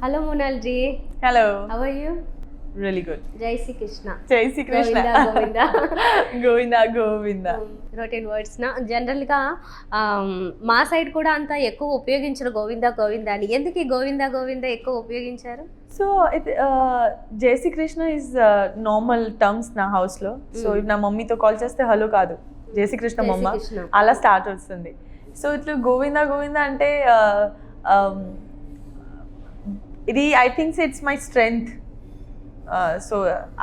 Hello Monal ji. Hello. How are you? Really good. Jai Sri Krishna. Jai Sri Krishna. Govinda. Govinda Govinda. Routine words నా జనరల్గా మా side కూడా అంత ఎక్కువ ఉపయోగించరు గోవిందా గోవిందా అని. ఎందుకు ఈ గోవిందా గోవిందా ఎక్కువ ఉపయోగించారు? So Jai Sri Krishna is normal terms na house lo. So if na mummy to call చేస్తే హలో కాదు, Jai Sri Krishna mama అలా స్టార్ట్ వస్తుంది. సో ఇట్లా గోవిందా గోవిందా అంటే ఇది I thinks it's my strength. So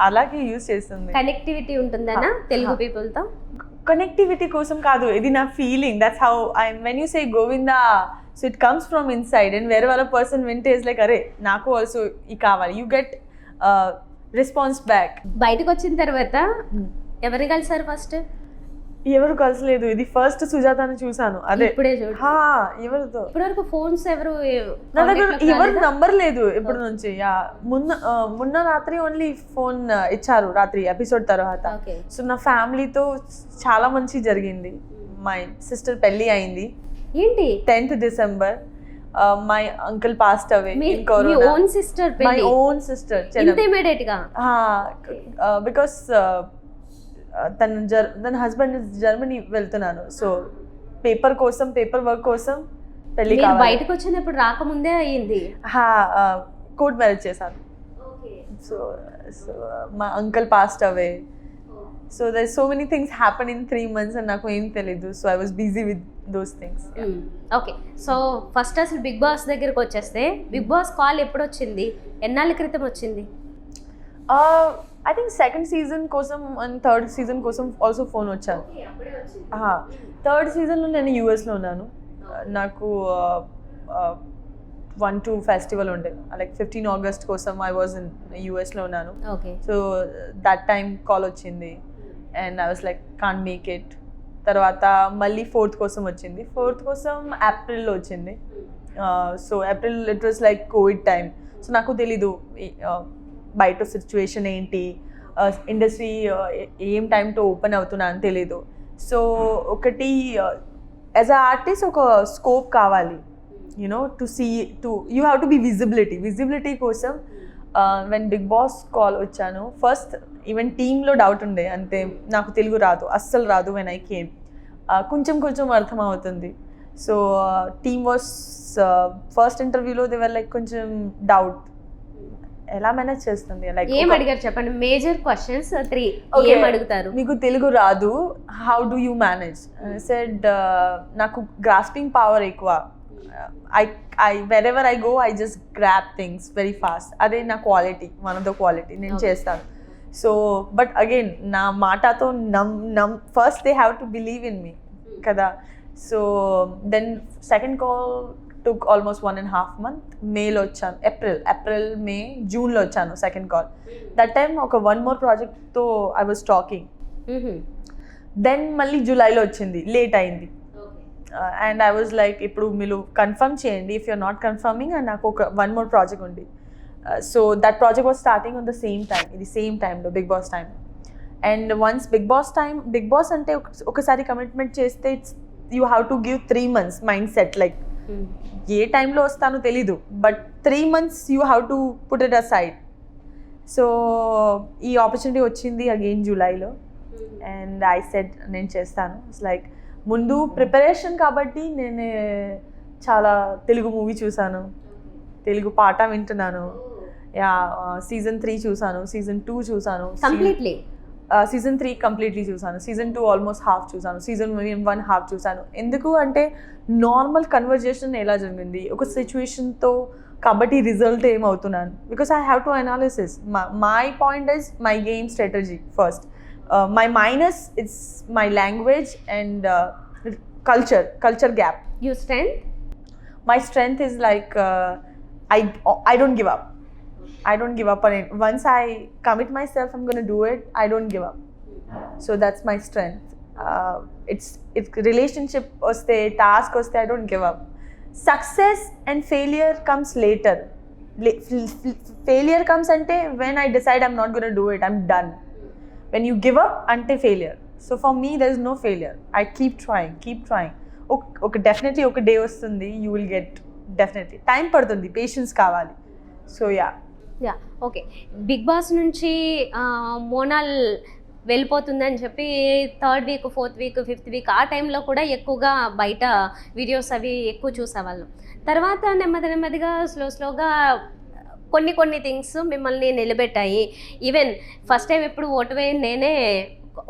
అలాగే యూజ్ చేస్తుంది. కనెక్టివిటీ ఉంటుందనా తెలుగు పీపుల్తో? కనెక్టివిటీ కోసం కాదు, ఇది నా feeling. That's how I when you say Govinda, so it comes from inside and వేరే వాళ్ళ పర్సన్ వింటే ఇస్ లైక్ అరే నాకు ఆల్సో ఈ కావాలి, యూ గెట్ రెస్పాన్స్ బ్యాక్. బయటకు వచ్చిన తర్వాత ఎవరు కలిసారు ఫస్ట్? ఎవరు కలిసలేదు, ఇది ఫస్ట్ సుజాతని చూసాను. అదే ఇప్పుడే చూడు. ఎవరితో ఇప్పటివరకు ఫోన్స్ ఎవరు నా దగ్గర ఎవరు నంబర్ లేదు ఇప్పటి నుంచి. మొన్న రాత్రి ఓన్లీ ఫోన్ ఇచ్చారు రాత్రి ఎపిసోడ్ తర్వాత. సో నా ఫ్యామిలీతో చాలా మంచి జరిగింది. మై సిస్టర్ పెళ్లి అయింది. ఏంటి? 10th December. My uncle passed away in corona. మీ ఓన్ సిస్టర్ పెళ్లి? My own sister. ఇంటిమేడియట్ గా? బికాస్ తన హస్బెండ్ జర్మనీ వెళ్తున్నాను. సో పేపర్ వర్క్ కోసం పెళ్లి కావాలి. బయటకు వచ్చినప్పుడు రాకముందే అయ్యింది? కోర్ట్ మ్యారేజ్ చేశాను. సో మా uncle passed away. So there so many things happen in 3 months and నాకు ఏం తెలీదు. So I was busy with those things. Okay. So first అసలు బిగ్ బాస్ దగ్గరకు వచ్చేస్తే, బిగ్ బాస్ కాల్ ఎప్పుడు వచ్చింది? ఎన్నాళ్ళ క్రితం వచ్చింది? ఐ థింక్ 2nd season కోసం అండ్ 3rd season కోసం ఆల్సో ఫోన్ వచ్చాను. 3rd seasonలో నేను యూఎస్లో ఉన్నాను. నాకు 1-2 ఫెస్టివల్ ఉండే, లైక్ 15 August కోసం ఐ వాజ్ ఇన్ యూఎస్లో ఉన్నాను. సో దట్ టైం కాల్ వచ్చింది and I was like can't make it. తర్వాత మళ్ళీ 4th కోసం వచ్చింది. 4th కోసం ఏప్రిల్లో వచ్చింది. So April it was like Covid time. So నాకు తెలీదు బయట సిచ్యువేషన్ ఏంటి, ఇండస్ట్రీ ఏం టైంతో ఓపెన్ అవుతున్నా అని తెలీదు. సో ఒకటి యాజ్ అ ఆర్టిస్ట్ ఒక స్కోప్ కావాలి, you know to see you have to be visibility కోసం వెన్ బిగ్ బాస్ కాల్ వచ్చాను. ఫస్ట్ ఈవెన్ టీంలో డౌట్ ఉండే, అంతే నాకు తెలుగు రాదు, అస్సలు రాదు. వెన్ ఐ కేమ్ కొంచెం అర్థం అవుతుంది. సో టీమ్ వాస్ ఫస్ట్ ఇంటర్వ్యూలో దే వర్ లైక్ కొంచెం డౌట్, ఎలా మేనేజ్ చేస్తుంది, లైక్ ఏం అడిగారు చెప్పండి? మేజర్ క్వశ్చన్స్ 3 ఏం అడుగుతారు? మీకు తెలుగు రాదు, how do you manage? Said నాకు గ్రాస్పింగ్ పవర్ ఎక్కువ. I wherever I go I just grab things very fast. అదే నా quality, one of the quality, నేను చేస్తాను. సో బట్ అగైన్ నా మాటతో first they have to believe in మీ కదా. So then second call took almost 1.5 months. మేలో వచ్చాను, ఏప్రిల్ మే జూన్లో వచ్చాను సెకండ్ కాల్. దట్ టైమ్ ఒక 1 more ప్రాజెక్ట్తో ఐ వాజ్ టాకింగ్. దెన్ మళ్ళీ జూలైలో వచ్చింది, లేట్ అయింది. అండ్ ఐ వాజ్ లైక్ ఇప్పుడు మీరు కన్ఫర్మ్ చేయండి, if you're not confirming. And నాకు ఒక 1 more ప్రాజెక్ట్ ఉంది. So that project was starting on the same time, ఇది సేమ్ టైంలో Big Boss time. And once Big boss అంటే ఒకసారి కమిట్మెంట్ చేస్తే it's you have to give 3 months mind set. Like ఏ టైంలో వస్తానో తెలీదు, but 3 months you have to put it aside. So ఈ ఆపర్చునిటీ వచ్చింది అగైన్ జూలైలో. అండ్ ఐ సెడ్ నేను చేస్తాను. ఇట్స్ లైక్ ముందు ప్రిపరేషన్ కాబట్టి నేను చాలా తెలుగు మూవీ చూసాను, తెలుగు పాట వింటున్నాను. సీజన్ 3 చూసాను, సీజన్ 2 చూసాను కంప్లీట్లీ. సీజన్ 3 కంప్లీట్లీ చూసాను, సీజన్ 2 ఆల్మోస్ట్ హాఫ్ చూసాను, సీజన్ 1 హాఫ్ చూసాను. ఎందుకు అంటే నార్మల్ కన్వర్జేషన్ ఎలా జరిగింది ఒక సిచ్యువేషన్తో, కాబట్టి రిజల్ట్ ఏమవుతున్నాను. Because I have to analysis. My point is my game strategy first. My minus it's my language and culture gap. Your strength? My strength is like I don't give up. I don't give up on it. Once I commit myself, I'm going to do it. I don't give up. So that's my strength. It's relationship vaste, task vaste, I don't give up. Success and failure comes later. Failure comes ante when I decide I'm not going to do it, I'm done. When you give up, ante failure. So for me, there is no failure. I keep trying. Okay, definitely oka day vastundi, you will get, definitely time padutundi, patience kavali. So yeah. Okay. Big Boss నుంచి మోనాల్ వెళ్ళిపోతుందని చెప్పి 3rd week 4th week 5th week ఆ టైంలో కూడా ఎక్కువగా బయట videos అవి ఎక్కువ చూసేవాళ్ళం. తర్వాత నెమ్మదిగా స్లోగా కొన్ని థింగ్స్ మిమ్మల్ని నిలబెట్టాయి. ఈవెన్ ఫస్ట్ టైం ఎప్పుడు ఓటు వేయని నేనే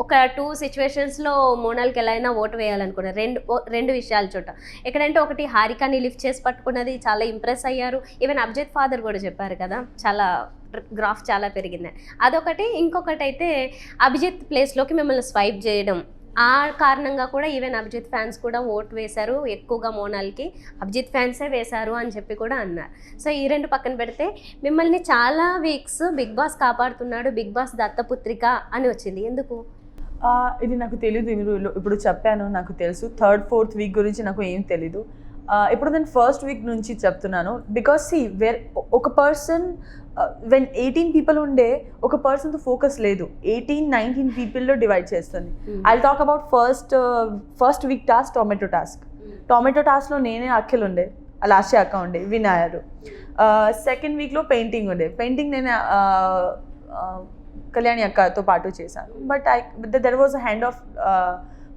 ఒక 2 సిచ్యువేషన్స్లో మోనాల్కి ఎలా అయినా ఓటు వేయాలనుకున్నాను. రెండు విషయాల చోట. ఎక్కడంటే ఒకటి హారికాని లిఫ్ట్ చేసి పట్టుకున్నది చాలా ఇంప్రెస్ అయ్యారు. ఈవెన్ అభిజిత్ ఫాదర్ కూడా చెప్పారు కదా, చాలా గ్రాఫ్ చాలా పెరిగిందని. అదొకటి. ఇంకొకటి అయితే అభిజిత్ ప్లేస్లోకి మిమ్మల్ని స్వైప్ చేయడం, ఆ కారణంగా కూడా ఈవెన్ అభిజిత్ ఫ్యాన్స్ కూడా ఓటు వేశారు ఎక్కువగా మోనాల్కి, అభిజిత్ ఫ్యాన్సే వేశారు అని చెప్పి కూడా అన్నారు. సో ఈ రెండు పక్కన పెడితే మిమ్మల్ని చాలా వీక్స్ బిగ్ బాస్ కాపాడుతున్నాడు, బిగ్ బాస్ దత్తపుత్రిక అని వచ్చింది. ఎందుకు? ఇది నాకు తెలీదు. మీరు ఇప్పుడు చెప్పాను, నాకు తెలుసు. 3rd 4th వీక్ గురించి నాకు ఏం తెలీదు. ఇప్పుడు నేను 1st వీక్ నుంచి చెప్తున్నాను. బికాస్ ఒక పర్సన్ వెన్ 18 పీపుల్ ఉండే ఒక పర్సన్తో ఫోకస్ లేదు, 18-19 పీపుల్లో డివైడ్ చేస్తుంది. I talk about first week task tomato టాస్క్లో నేనే అఖిల్ ఉండే, లాస్ట్ అక్క ఉండే, వినాయరు. 2nd వీక్లో పెయింటింగ్ ఉండే, పెయింటింగ్ నేను కళ్యాణి అక్కతో పాటు చేశాను. But there was a hand of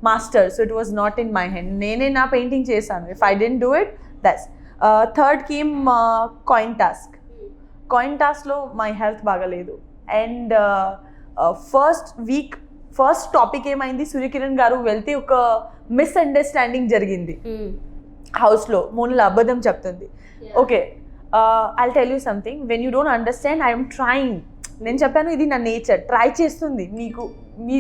master, so it was not in my hand. నేనే నా పెయింటింగ్ చేశాను. If I didn't do it, that's. 3rd came coin టాస్క్లో మై హెల్త్ బాగాలేదు. అండ్ ఫస్ట్ టాపిక్ ఏమైంది, సూర్యకిరణ్ గారు వెళ్తే ఒక మిస్అండర్స్టాండింగ్ జరిగింది హౌస్లో. మోనాల్ అబద్ధం చెప్తుంది. Okay, I'll tell you something. When you don't understand, I'm trying. నేను చెప్పాను ఇది నా నేచర్, ట్రై చేస్తుంది.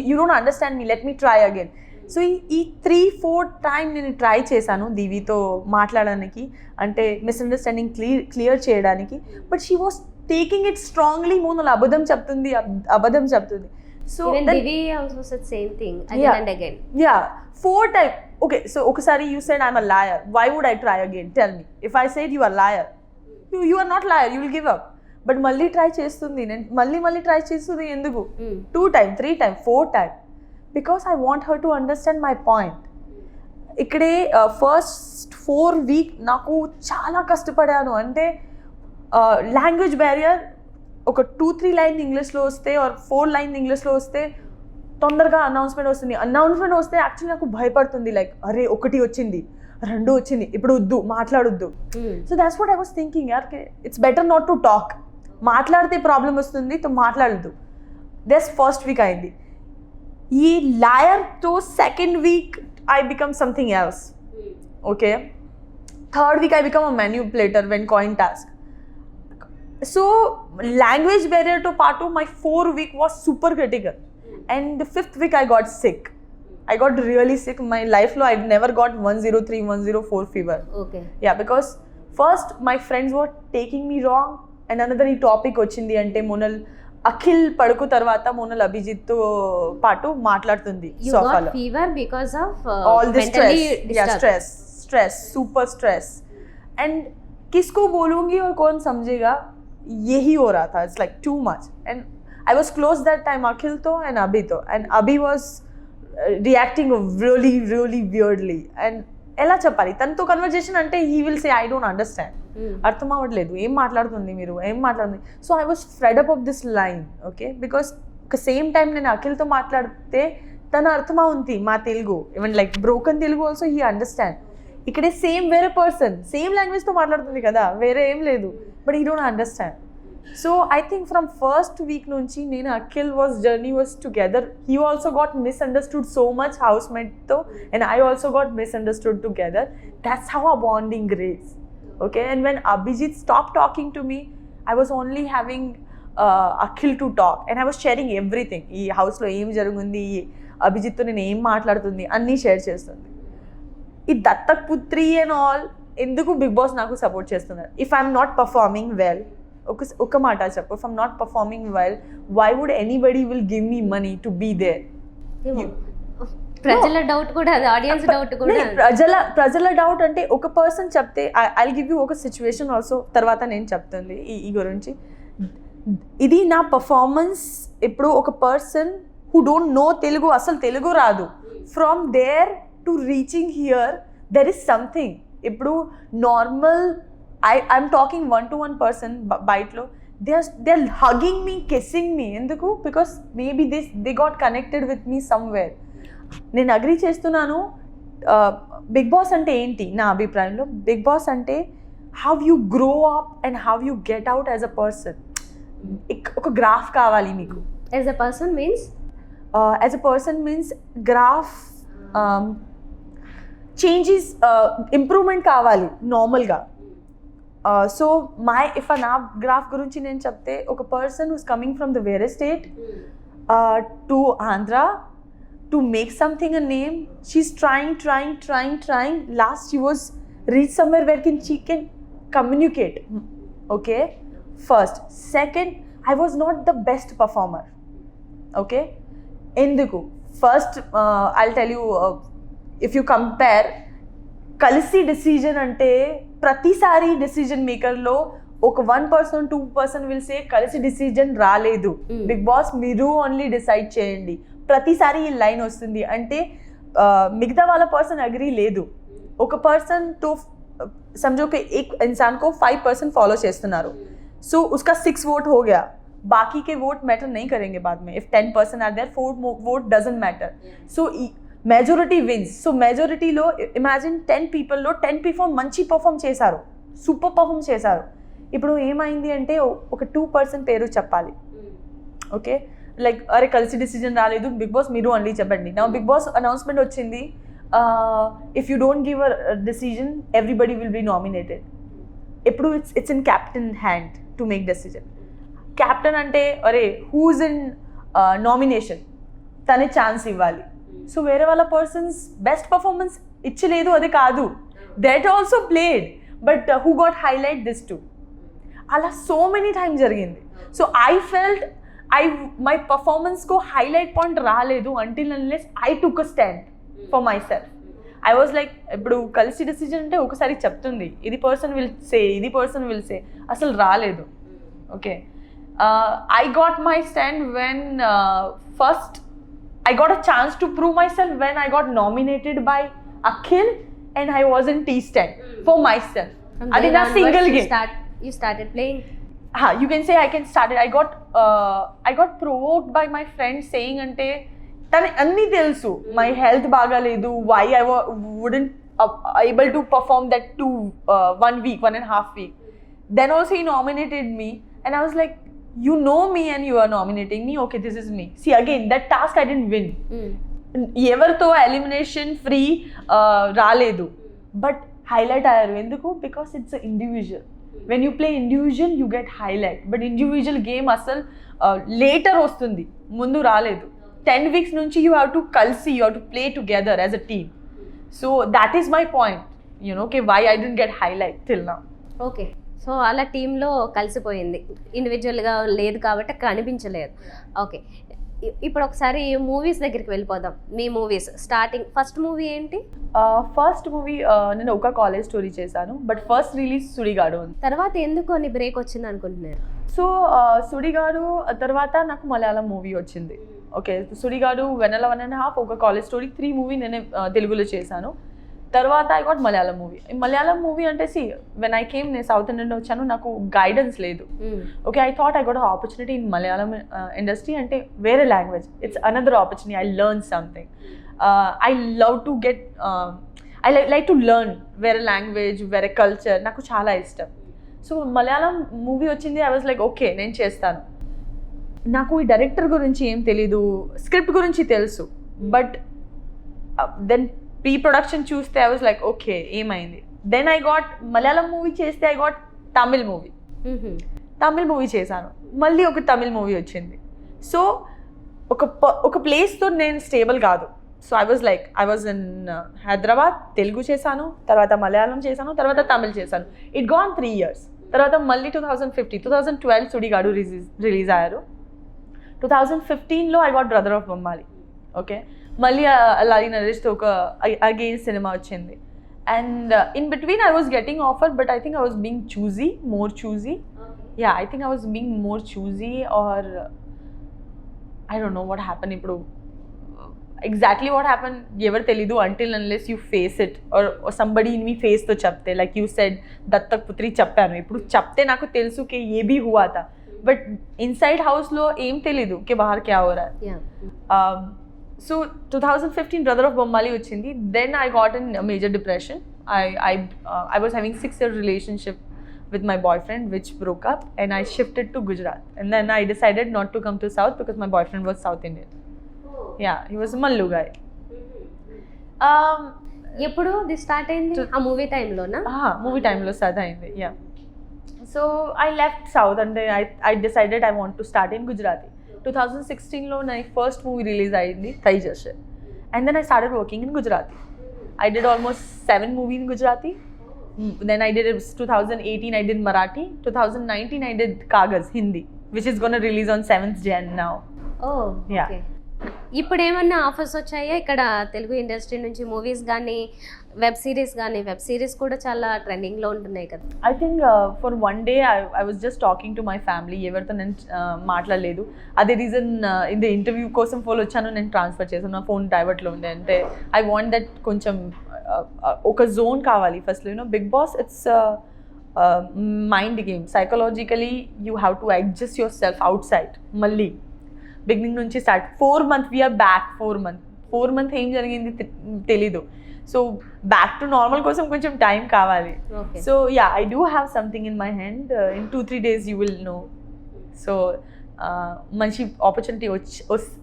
You don't understand me, let me try again. So ఈ 3-4 టైం నేను ట్రై చేశాను దివితో మాట్లాడడానికి, అంటే మిస్అండర్స్టాండింగ్ క్లియర్ చేయడానికి. But she was taking it strongly. Monal అబద్ధం చెప్తుంది. So Divi also said same thing again and again. 4 time. Okay, so ఒకసారి you said I'm a liar, why would I try again? Tell me. If I said you are liar, you are not liar, you will give up. బట్ మళ్ళీ try చేస్తుంది, నేను మళ్ళీ try చేస్తుంది. ఎందుకు? 2 time 3 time 4 time. Because I want her to understand my point. ఇక్కడే first 4 week నాకు చాలా కష్టపడాను. అంటే లాంగ్వేజ్ బ్యారియర్, ఒక 2-3 లైన్ ఇంగ్లీష్లో వస్తే ఆర్ 4 లైన్ ఇంగ్లీష్లో వస్తే తొందరగా అనౌన్స్మెంట్ వస్తే యాక్చువల్లీ నాకు భయపడుతుంది. లైక్ అరే 1 వచ్చింది, 2 వచ్చింది, ఇప్పుడు వద్దు, మాట్లాడొద్దు. So that's what I was thinking. యార్ it's better not to talk. మాట్లాడితే ప్రాబ్లం వస్తుంది, తో మాట్లాడద్దు. దస్ ఫస్ట్ వీక్ అయింది. ఈ లయర్తో 2nd week I become something else. Okay, 3rd week I become a manipulator when coin task. So language బ్యారియర్తో పాటు my 4th week was super critical. And 5th week I got sick. I got really sick. My life lo I'd never got 103, 104 fever. Okay. Yeah, because first my friends were taking me wrong. And another topic వచ్చింది అంటే మోనల్ అఖిల్ పడుకు తర్వాత మోనల్ అభిజిత్ తో పాటు మాట్లాడుతుంది సోఫాలో. fever because of all the stress. Yeah, stress, super stress. And किसको बोलूंगी और कौन समझेगा, यही हो रहा था. It's like too much. And I was close that time Akhil to and Abhi to. And Abhi was reacting really weirdly. And ఎలా చెప్పాలి, తనతో కన్వర్జేషన్ అంటే he will say I don't understand, అర్థం అవ్వట్లేదు, ఏం మాట్లాడుతుంది మీరు, ఏం మాట్లాడుతుంది. So I was fed up of this line. Okay, because ఒక సేమ్ టైం నేను అఖిల్తో మాట్లాడితే తన అర్థం అవుతుంది మా Telugu, even like broken Telugu also he understand. ఇక్కడే వేరే పర్సన్ సేమ్ లాంగ్వేజ్తో మాట్లాడుతుంది కదా, వేరే ఏం లేదు, but he don't understand. So I think from first week nunchi nenu Akhil journey was together. He also got misunderstood so much, housemate tho, and I also got misunderstood together. That's how our bonding grows. Okay, and when Abhijit stopped talking to me, I was only having Akhil to talk, and I was sharing everything. Ee house lo em jarugundi, Abhijit tho nenu em maatladutundi anni share chestundi. Ee dattak putri and all enduku Big Boss naku support chestuన్నారు. If I'm not performing well, ఒక మాట చెప్పు, if I'm not performing well, why would anybody will give me money to be there? ప్రజల doubt కూడా, audience doubt కూడా. ప్రజల doubt అంటే ఒక పర్సన్ చెప్తే ఐ గివ్ యూ ఒక సిచ్యువేషన్ ఆల్సో, తర్వాత నేను చెప్తుంది ఈ గురించి. ఇది నా పర్ఫార్మెన్స్. ఇప్పుడు ఒక person who don't know Telugu, అసలు తెలుగు రాదు, from there to reaching here there is something. ఇప్పుడు normal I'm talking one-to-one person బయటలో they're hugging me, kissing me. ఎందుకు? Because maybe they got connected with me somewhere. నేను agree చేస్తున్నాను. Big boss అంటే ఏంటి నా అభిప్రాయంలో? బిగ్ బాస్ అంటే how you grow up and how you get out as a person. ఒక గ్రాఫ్ కావాలి మీకు. As a person means as a person means graph changes, improvement కావాలి నార్మల్గా. సో నా గ్రాఫ్ గురించి నేను చెప్తే, ఒక person who's coming from the వేరే state to Andhra to make something a name, she's trying. Last she was reached somewhere where she can communicate. Okay, first. Second, I was not the best performer. Okay, enduku first I'll tell you, if you compare kalisi decision ante pratisari decision maker lo ఒక 1% 2% will say కలిసి decision రాలేదు, big boss మీరు only decide చేయండి, ప్రతిసారి ఈ line వస్తుంది అంటే మిగతా వాళ్ళ పర్సన్ అగ్రీ లేదు. ఒక పర్సన్ తో समझो कि एक इंसान को 5% फॉलो చేస్తున్నారు, सो उसका 6 वोट हो गया, बाकी के वोट मैटर नहीं करेंगे बाद में. If 10% are there, 4 vote doesn't matter. So majority wins. So మెజారిటీలో ఇమాజిన్ 10 పీపుల్లో 10 పీపుల్ మంచి పర్ఫామ్ చేశారు, సూపర్ పర్ఫామ్ చేశారు. ఇప్పుడు ఏమైంది అంటే ఒక 2% పేరు చెప్పాలి. ఓకే, లైక్ అరే కలిసి డిసిజన్ రాలేదు, బిగ్ బాస్ మీరు ఓన్లీ చెప్పండి. నా బిగ్ బాస్ అనౌన్స్మెంట్ వచ్చింది, if you don't give a decision everybody will be nominated. ఎప్పుడు it's in captain hand to make decision. Captain అంటే అరే హూజ్ ఇన్ నామినేషన్, తనే ఛాన్స్ ఇవ్వాలి. సో వేరే వాళ్ళ పర్సన్స్ బెస్ట్ పర్ఫార్మెన్స్ ఇచ్చలేదు అది కాదు, that also played, but who got highlight this too. అలా సో మెనీ టైమ్ జరిగింది. సో ఐ ఫెల్ట్ మై పర్ఫార్మెన్స్కు హైలైట్ పాయింట్ రాలేదు until unless I took a stand for my self. I was like, ఇప్పుడు కలిసి decision అంటే ఒకసారి చెప్తుంది, ఇది పర్సన్ విల్ సే, అసలు రాలేదు. Okay, I got my stand when first I got a chance to prove myself when I got nominated by Akhil and I was in T-stand for myself. Adi na single game. You started playing. You can say I can start it. I got provoked by my friend saying ante tane anni telusu, my health baga ledu, why I wouldn't able to perform that 1.5 week. Then also he nominated me and I was like, you know me and you are nominating me, okay, this is me. See, again, that task I didn't win. Evartho elimination free raledu, but highlight ayaru. Enduku? Because it's an individual. When you play individual, you get highlight, but individual game asal later ostundi, mundu raledu. 10 weeks nunchi you have to kalsi, you have to play together as a team. So that is my point, you know, okay, why I didn't get highlight till now. Okay, so అలా టీంలో కలిసిపోయింది, ఇండివిజువల్గా లేదు కాబట్టి కనిపించలేదు. Okay, ఇప్పుడు ఒకసారి movies దగ్గరికి వెళ్ళిపోదాం. మీ మూవీస్ స్టార్టింగ్ ఫస్ట్ మూవీ ఏంటి? ఫస్ట్ మూవీ నేను ఒక కాలేజ్ స్టోరీ చేశాను, బట్ ఫస్ట్ రిలీజ్ సుడిగాడు. తర్వాత ఎందుకు అని బ్రేక్ వచ్చింది అనుకుంటున్నారు? సో సుడిగాడు తర్వాత నాకు మలయాళం మూవీ వచ్చింది. ఓకే, సుడిగాడు, వెన్నెల 1.5, ఒక కాలేజ్ స్టోరీ, 3 మూవీ నేను తెలుగులో చేశాను. తర్వాత ఐ గాట్ మలయాళం మూవీ అంటే వెన్ ఐ కేమ్, నేను సౌత్ ఇండియన్ వచ్చాను, నాకు గైడెన్స్ లేదు. Okay, I thought I got opportunity in Malayalam industry, అంటే వేరే language, it's another opportunity, I learn something. I love to get, I like to learn వేరే language, వేరే culture, నాకు చాలా ఇష్టం. సో మలయాళం మూవీ వచ్చింది, ఐ వాజ్ లైక్ ఓకే నేను చేస్తాను. నాకు ఈ డైరెక్టర్ గురించి ఏం తెలీదు, స్క్రిప్ట్ గురించి తెలుసు, బట్ దెన్ ప్రీ ప్రొడక్షన్ చూస్తే ఐ వాజ్ లైక్ ఓకే ఏమైంది. Then I got Malayalam movie చేస్తే ఐ గాట్ తమిళ్ మూవీ చేశాను, మళ్ళీ ఒక తమిళ్ మూవీ వచ్చింది. సో ఒక ప్లేస్తో నేను స్టేబుల్ కాదు. So I was in Hyderabad, Telugu చేశాను, తర్వాత మలయాళం చేశాను, తర్వాత తమిళ్ చేశాను. It gone 3 years. తర్వాత మళ్ళీ 2012 సుడిగాడు రిలీజ్ అయ్యారు. 2015లో I got brother of Bommali. Okay, మళ్ళీ అలాగే నరేష్తో ఒక అగైన్ సినిమా వచ్చింది. And in between I was getting offer, but I think I was being more choosy. Yeah, I think I was being more choosy, or I don't know what happen. ఇప్పుడు exactly what happen ఎవరు తెలీదు until unless you face it or somebody మీ ఫేస్తో చెప్తే like you said దత్తక్ పుత్రి చెప్పాను ఇప్పుడు చెప్తే నాకు తెలుసు కే ఏ బీ హువా థా బట్ ఇన్సైడ్ హౌస్లో ఏం తెలీదు కే బాహర్ క్యా హో రహా హై. సో 2015 బ్రదర్ ఆఫ్ బొమ్మాలి వచ్చింది. Then I got in major depression. I was having 6-year relationship with my boyfriend which broke up and I shifted to Gujarat and then I decided not to come to South because my boyfriend was South Indian. Yeah, he was a Mallu guy. ఎప్పుడు ఇది start అయింది? ఆ movie టైంలోనా? Movie టైంలో start అయింది. Yeah. So I left south and I decided I want to start in Gujarati. 2016లో నా first movie release అయింది Taijas and then I started working in Gujarati. I did almost 7 movies in Gujarati. Then I did 2018 I did Marathi. 2019 I did Kagaz Hindi, which is going to release on 7th Jan now. Oh, yeah. Okay. ఇప్పుడు ఏమన్నా offers వచ్చాయా ఇక్కడ Telugu industry నుంచి movies కానీ web series కూడా చాలా ట్రెండింగ్లో ఉంటున్నాయి కదా? I think for one day I was just talking to my family. ఎవరితో నేను మాట్లాడలేదు. అదే రీజన్ ఇది ఇంటర్వ్యూ కోసం ఫోన్ వచ్చాను, నేను ట్రాన్స్ఫర్ చేశాను. నా ఫోన్ డైవర్ట్లో ఉండే. అంటే ఐ వాంట్ దట్ కొంచెం ఒక జోన్ కావాలి ఫస్ట్లో. You know Big Boss it's mind game. Psychologically you have to adjust yourself outside. మళ్ళీ బిగినింగ్ నుంచి start. 4 months we're back. 4 months ఏం జరిగింది తెలీదు. సో బ్యాక్ టు నార్మల్ కోసం కొంచెం టైం కావాలి. So yeah, I do have something in my hand. In 2-3 days you will know. So మంచి opportunity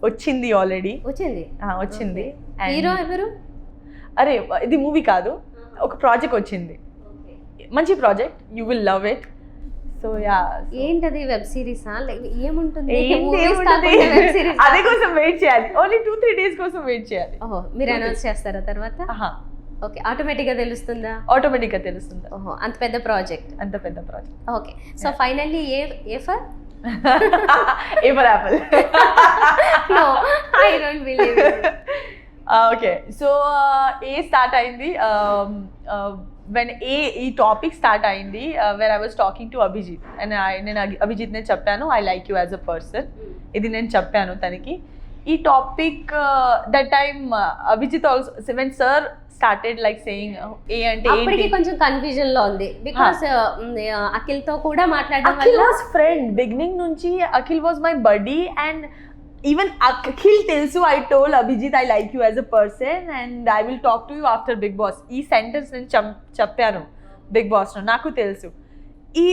వచ్చింది ఆల్రెడీ. వచ్చింది. హీరో ఎవరు? అరే ఇది మూవీ కాదు, ఒక ప్రాజెక్ట్ వచ్చింది. మంచి project, you will love it. So yeah. ఏంటది? వెబ్ సిరీసా? ఏముంటుంది? అదే కోసం వెయిట్ చేయాలి. ఓన్లీ 2-3 days కోసం వెయిట్ చేయాలి. ఓహో, మీరు అనౌన్స్ చేస్తారా తర్వాత? ఓకే, ఆటోమేటిక్గా తెలుస్తుందా? ఆటోమేటిక్గా తెలుస్తుంది. ఓహో, అంత పెద్ద project. Okay, so finally a for apple? No, I don't believe. Okay, so ఏ స్టార్ట్ అయింది. when ఈ టాపిక్ స్టార్ట్ అయింది where I was talking to Abhijit and నేను అభిజిత్నే చెప్పాను I like you as a person. ఇది నేను చెప్పాను తనకి. ఈ topic that time Abhijit also when sir started like saying ఏ అంటే అప్పటికి కొంచెం కన్ఫ్యూజన్ లో ఉంది బికాస్ అఖిల్ తో కూడా మాట్లాడడం వల్ల. అఖిల్ వాస్ ఫ్రెండ్ బిగినింగ్ నుంచి. Akhil was my body and even Akhil tells you I told Abhijit I like you as a person and I will talk to you after Big Boss. ఈ sentence నేను చెప్పాను big బాస్లో. నాకు తెలుసు ఈ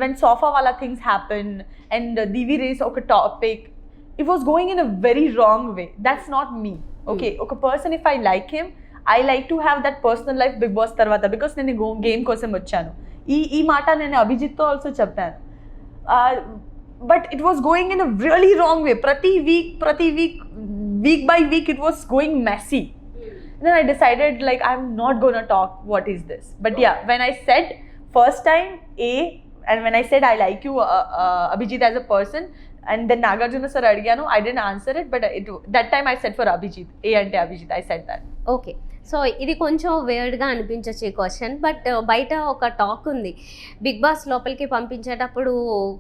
when sofa wala things happen and Divi race ఒక topic, it was going in a very wrong way. That's not me. Okay, ఒక person if I like him I like to have that personal life Big Boss తర్వాత because నేను game కోసం వచ్చాను. ఈ మాట నేను అభిజిత్తో also చెప్పాను. But it was going in a really wrong way. Prati week by week it was going messy. Then I decided like I'm not gonna talk what is this. But yeah, when I said first time A and when I said I like you Abhijit as a person and then Nagarjuna sir adiganu, I didn't answer it but that time I said for Abhijit, A ante Abhijit, I said that. Okay, so ఇది కొంచెం వేర్డ్గా అనిపించచ్చు ఈ question, but బయట ఒక talk ఉంది big boss లోపలికి పంపించేటప్పుడు